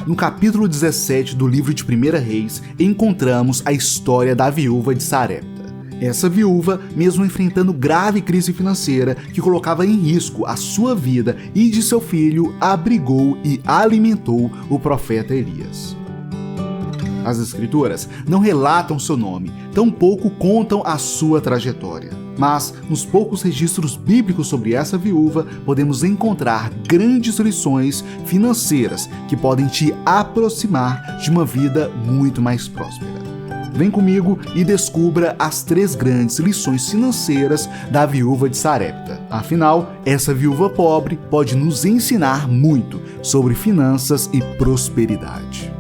no capítulo 17 do livro de 1 Reis, encontramos a história da viúva de Sarepta. Essa viúva, mesmo enfrentando grave crise financeira que colocava em risco a sua vida e de seu filho, abrigou e alimentou o profeta Elias. As escrituras não relatam seu nome, tampouco contam a sua trajetória. Mas, nos poucos registros bíblicos sobre essa viúva, podemos encontrar grandes lições financeiras que podem te aproximar de uma vida muito mais próspera. Vem comigo e descubra as 3 grandes lições financeiras da viúva de Sarepta. Afinal, essa viúva pobre pode nos ensinar muito sobre finanças e prosperidade.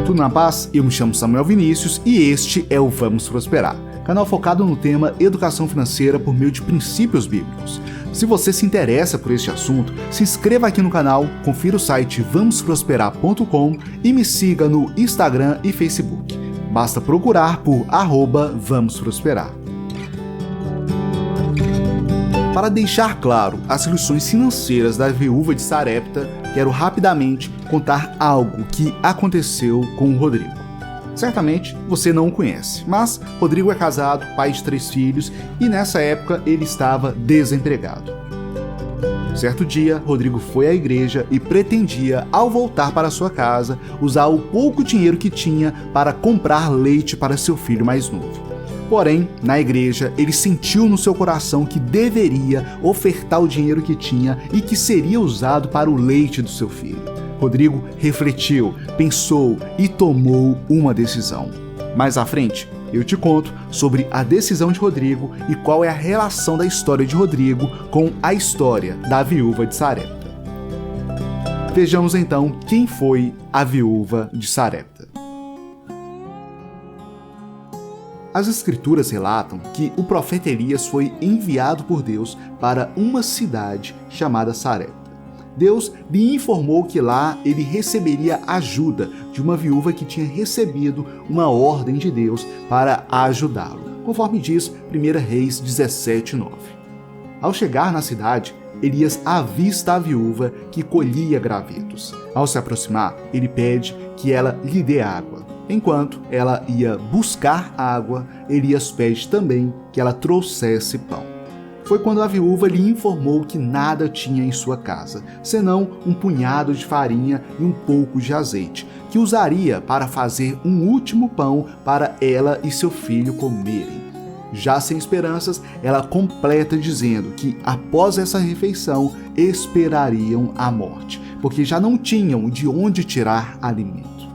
Tudo na paz? Eu me chamo Samuel Vinícius e este é o Vamos Prosperar, canal focado no tema educação financeira por meio de princípios bíblicos. Se você se interessa por este assunto, se inscreva aqui no canal, confira o site vamosprosperar.com e me siga no Instagram e Facebook. Basta procurar por @vamosprosperar. Para deixar claro as lições financeiras da viúva de Sarepta, quero rapidamente contar algo que aconteceu com o Rodrigo. Certamente você não o conhece, mas Rodrigo é casado, pai de 3 filhos e nessa época ele estava desempregado. Certo dia, Rodrigo foi à igreja e pretendia, ao voltar para sua casa, usar o pouco dinheiro que tinha para comprar leite para seu filho mais novo. Porém, na igreja, ele sentiu no seu coração que deveria ofertar o dinheiro que tinha e que seria usado para o leite do seu filho. Rodrigo refletiu, pensou e tomou uma decisão. Mais à frente, eu te conto sobre a decisão de Rodrigo e qual é a relação da história de Rodrigo com a história da viúva de Sarepta. Vejamos então quem foi a viúva de Sarepta. As escrituras relatam que o profeta Elias foi enviado por Deus para uma cidade chamada Sarepta. Deus lhe informou que lá ele receberia ajuda de uma viúva que tinha recebido uma ordem de Deus para ajudá-lo, conforme diz 1 Reis 17:9. Ao chegar na cidade, Elias avista a viúva que colhia gravetos. Ao se aproximar, ele pede que ela lhe dê água. Enquanto ela ia buscar água, Elias pede também que ela trouxesse pão. Foi quando a viúva lhe informou que nada tinha em sua casa, senão um punhado de farinha e um pouco de azeite, que usaria para fazer um último pão para ela e seu filho comerem. Já sem esperanças, ela completa dizendo que após essa refeição esperariam a morte, porque já não tinham de onde tirar alimento.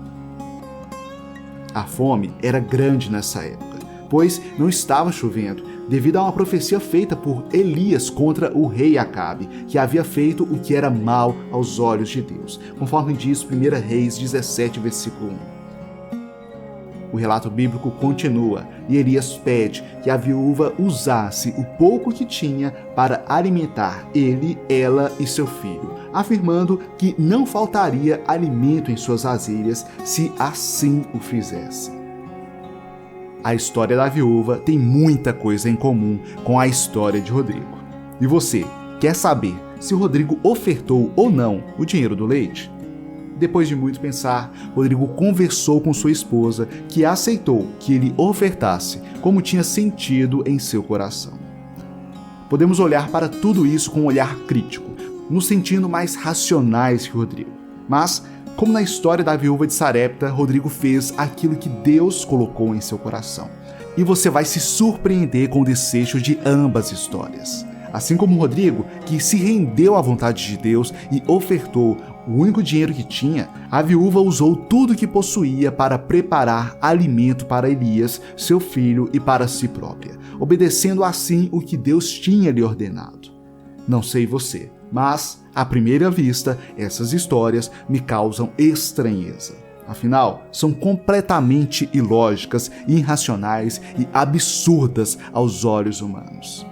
A fome era grande nessa época, pois não estava chovendo, devido a uma profecia feita por Elias contra o rei Acabe, que havia feito o que era mal aos olhos de Deus, conforme diz 1 Reis 17, versículo 1. O relato bíblico continua e Elias pede que a viúva usasse o pouco que tinha para alimentar ele, ela e seu filho, afirmando que não faltaria alimento em suas vasilhas se assim o fizesse. A história da viúva tem muita coisa em comum com a história de Rodrigo. E você, quer saber se Rodrigo ofertou ou não o dinheiro do leite? Depois de muito pensar, Rodrigo conversou com sua esposa, que aceitou que ele ofertasse, como tinha sentido em seu coração. Podemos olhar para tudo isso com um olhar crítico, nos sentindo mais racionais que Rodrigo. Mas, como na história da viúva de Sarepta, Rodrigo fez aquilo que Deus colocou em seu coração. E você vai se surpreender com o desfecho de ambas histórias. Assim como Rodrigo, que se rendeu à vontade de Deus e ofertou o único dinheiro que tinha, a viúva usou tudo o que possuía para preparar alimento para Elias, seu filho, e para si própria, obedecendo assim o que Deus tinha lhe ordenado. Não sei você, mas, à primeira vista, essas histórias me causam estranheza. Afinal, são completamente ilógicas, irracionais e absurdas aos olhos humanos.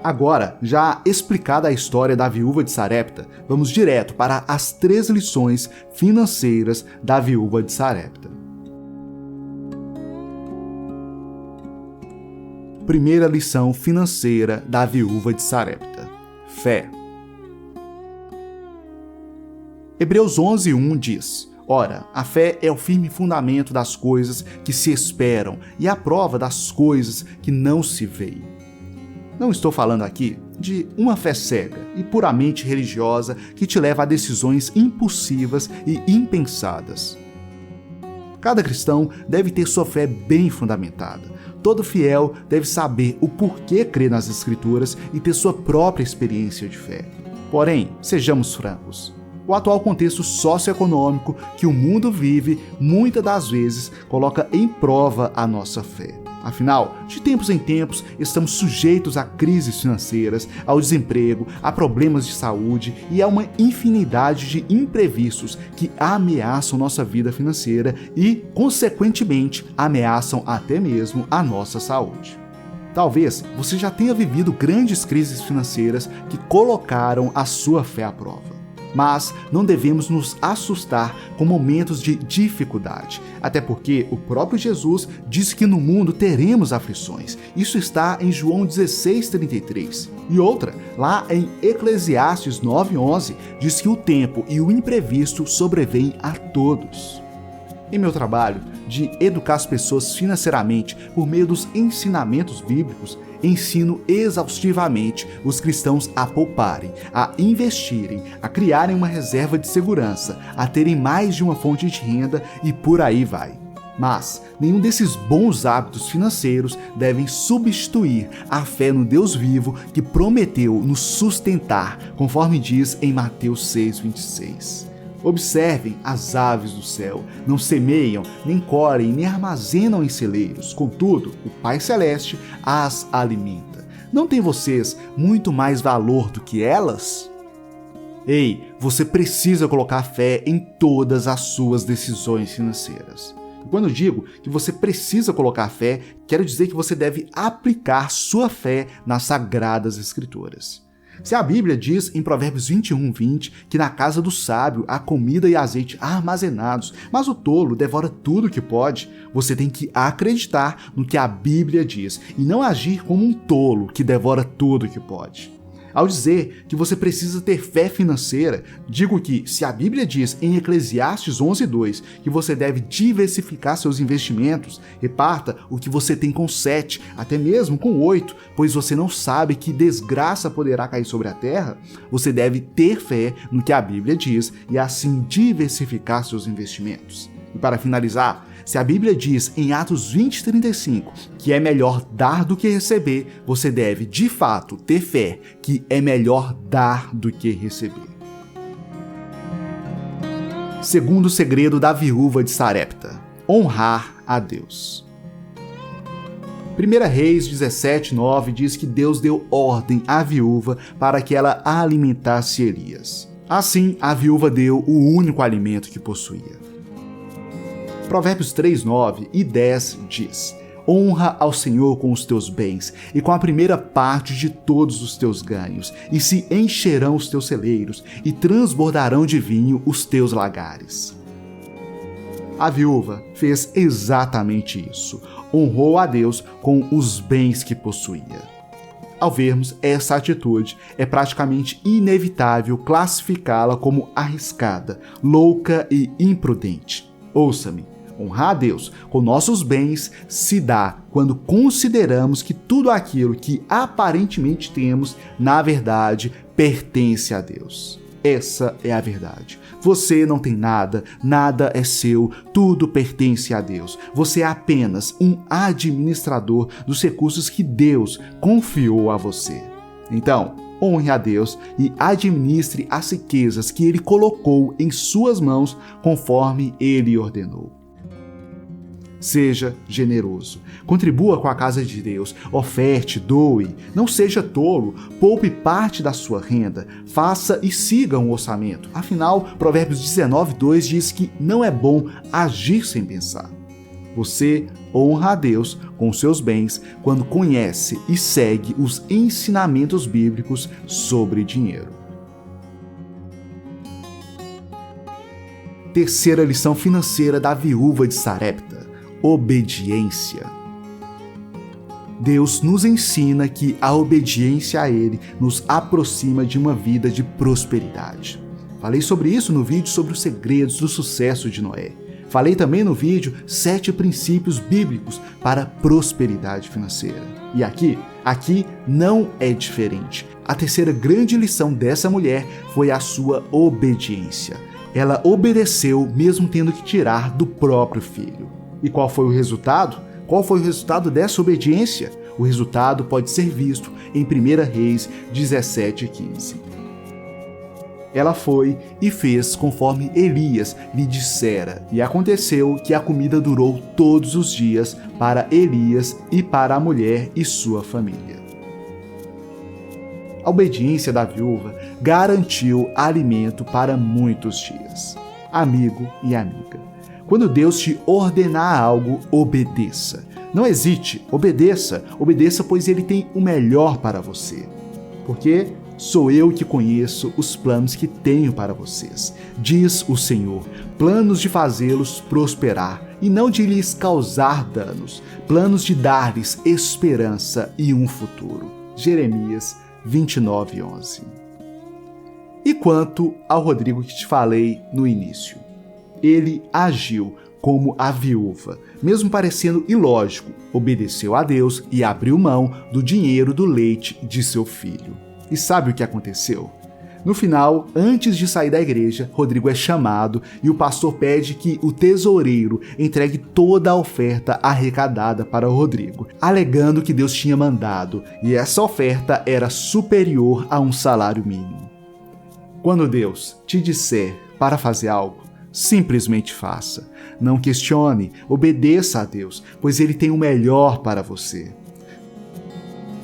Agora, já explicada a história da viúva de Sarepta, vamos direto para as 3 lições financeiras da viúva de Sarepta. Primeira lição financeira da viúva de Sarepta: fé. Hebreus 11:1 diz: Ora, a fé é o firme fundamento das coisas que se esperam e a prova das coisas que não se veem. Não estou falando aqui de uma fé cega e puramente religiosa que te leva a decisões impulsivas e impensadas. Cada cristão deve ter sua fé bem fundamentada. Todo fiel deve saber o porquê crer nas Escrituras e ter sua própria experiência de fé. Porém, sejamos francos. O atual contexto socioeconômico que o mundo vive, muitas das vezes, coloca em prova a nossa fé. Afinal, de tempos em tempos, estamos sujeitos a crises financeiras, ao desemprego, a problemas de saúde e a uma infinidade de imprevistos que ameaçam nossa vida financeira e, consequentemente, ameaçam até mesmo a nossa saúde. Talvez você já tenha vivido grandes crises financeiras que colocaram a sua fé à prova. Mas não devemos nos assustar com momentos de dificuldade, até porque o próprio Jesus disse que no mundo teremos aflições. Isso está em João 16:33. E outra, lá em Eclesiastes 9:11, diz que o tempo e o imprevisto sobrevêm a todos. Em meu trabalho de educar as pessoas financeiramente por meio dos ensinamentos bíblicos, ensino exaustivamente os cristãos a pouparem, a investirem, a criarem uma reserva de segurança, a terem mais de uma fonte de renda e por aí vai. Mas nenhum desses bons hábitos financeiros devem substituir a fé no Deus vivo que prometeu nos sustentar, conforme diz em Mateus 6:26. Observem as aves do céu, não semeiam, nem colhem, nem armazenam em celeiros. Contudo, o Pai Celeste as alimenta. Não tem vocês muito mais valor do que elas? Ei, você precisa colocar fé em todas as suas decisões financeiras. E quando eu digo que você precisa colocar fé, quero dizer que você deve aplicar sua fé nas Sagradas Escrituras. Se a Bíblia diz em Provérbios 21:20 que na casa do sábio há comida e azeite armazenados, mas o tolo devora tudo que pode, você tem que acreditar no que a Bíblia diz e não agir como um tolo que devora tudo que pode. Ao dizer que você precisa ter fé financeira, digo que se a Bíblia diz em Eclesiastes 11:2 que você deve diversificar seus investimentos, reparta o que você tem com 7, até mesmo com 8, pois você não sabe que desgraça poderá cair sobre a terra, você deve ter fé no que a Bíblia diz e assim diversificar seus investimentos. E para finalizar, se a Bíblia diz em Atos 20:35 que é melhor dar do que receber, você deve, de fato, ter fé que é melhor dar do que receber. Segundo segredo da viúva de Sarepta: honrar a Deus. 1 Reis 17:9 diz que Deus deu ordem à viúva para que ela alimentasse Elias. Assim, a viúva deu o único alimento que possuía. Provérbios 3:9 e 10 diz: honra ao Senhor com os teus bens e com a primeira parte de todos os teus ganhos, e se encherão os teus celeiros e transbordarão de vinho os teus lagares. A viúva fez exatamente isso. Honrou a Deus com os bens que possuía. Ao vermos essa atitude, é praticamente inevitável classificá-la como arriscada, louca e imprudente. Ouça-me. Honrar a Deus com nossos bens se dá quando consideramos que tudo aquilo que aparentemente temos, na verdade, pertence a Deus. Essa é a verdade. Você não tem nada, nada é seu, tudo pertence a Deus. Você é apenas um administrador dos recursos que Deus confiou a você. Então, honre a Deus e administre as riquezas que Ele colocou em suas mãos conforme Ele ordenou. Seja generoso, contribua com a casa de Deus, oferte, doe, não seja tolo, poupe parte da sua renda, faça e siga um orçamento. Afinal, Provérbios 19:2 diz que não é bom agir sem pensar. Você honra a Deus com seus bens quando conhece e segue os ensinamentos bíblicos sobre dinheiro. Terceira lição financeira da viúva de Sarepta: obediência. Deus nos ensina que a obediência a Ele nos aproxima de uma vida de prosperidade. Falei sobre isso no vídeo sobre os segredos do sucesso de Noé. Falei também no vídeo 7 princípios bíblicos para prosperidade financeira. E aqui não é diferente. A terceira grande lição dessa mulher foi a sua obediência. Ela obedeceu mesmo tendo que tirar do próprio filho. E qual foi o resultado? Qual foi o resultado dessa obediência? O resultado pode ser visto em 1 Reis 17:15. Ela foi e fez conforme Elias lhe dissera, e aconteceu que a comida durou todos os dias para Elias e para a mulher e sua família. A obediência da viúva garantiu alimento para muitos dias. Amigo e amiga, quando Deus te ordenar algo, obedeça. Não hesite, obedeça. Obedeça, pois Ele tem o melhor para você. Porque sou eu que conheço os planos que tenho para vocês, diz o Senhor, planos de fazê-los prosperar e não de lhes causar danos, planos de dar-lhes esperança e um futuro. Jeremias 29:11. E quanto ao Rodrigo que te falei no início, ele agiu como a viúva, mesmo parecendo ilógico, obedeceu a Deus e abriu mão do dinheiro do leite de seu filho. E sabe o que aconteceu? No final, antes de sair da igreja, Rodrigo é chamado e o pastor pede que o tesoureiro entregue toda a oferta arrecadada para o Rodrigo, alegando que Deus tinha mandado, e essa oferta era superior a um salário mínimo. Quando Deus te disser para fazer algo, simplesmente faça. Não questione, obedeça a Deus, pois Ele tem o melhor para você.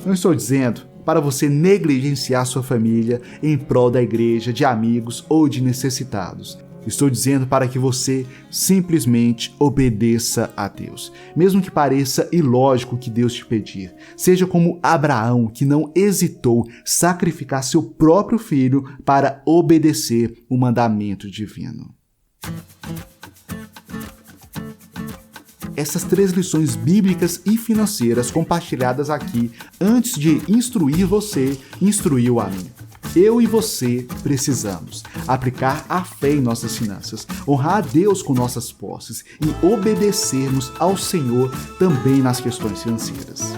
Não estou dizendo para você negligenciar sua família em prol da igreja, de amigos ou de necessitados. Estou dizendo para que você simplesmente obedeça a Deus, mesmo que pareça ilógico o que Deus te pedir. Seja como Abraão, que não hesitou sacrificar seu próprio filho para obedecer o mandamento divino. Essas 3 lições bíblicas e financeiras compartilhadas aqui antes de instruir você, instruiu a mim. Eu e você precisamos aplicar a fé em nossas finanças, honrar a Deus com nossas posses e obedecermos ao Senhor também nas questões financeiras.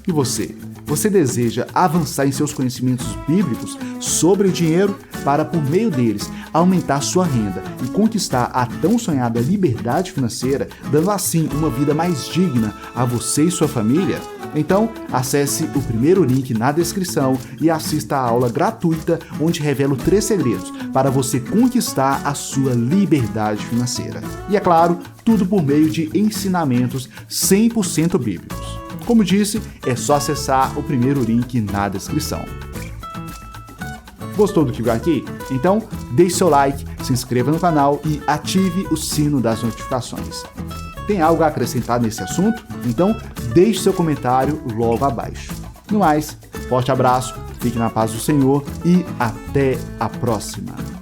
E você? Você deseja avançar em seus conhecimentos bíblicos sobre o dinheiro para, por meio deles, aumentar sua renda e conquistar a tão sonhada liberdade financeira, dando assim uma vida mais digna a você e sua família? Então, acesse o primeiro link na descrição e assista a aula gratuita onde revelo 3 segredos para você conquistar a sua liberdade financeira. E é claro, tudo por meio de ensinamentos 100% bíblicos. Como disse, é só acessar o primeiro link na descrição. Gostou do que viu aqui? Então, deixe seu like, se inscreva no canal e ative o sino das notificações. Tem algo a acrescentar nesse assunto? Então, deixe seu comentário logo abaixo. No mais, forte abraço, fique na paz do Senhor e até a próxima!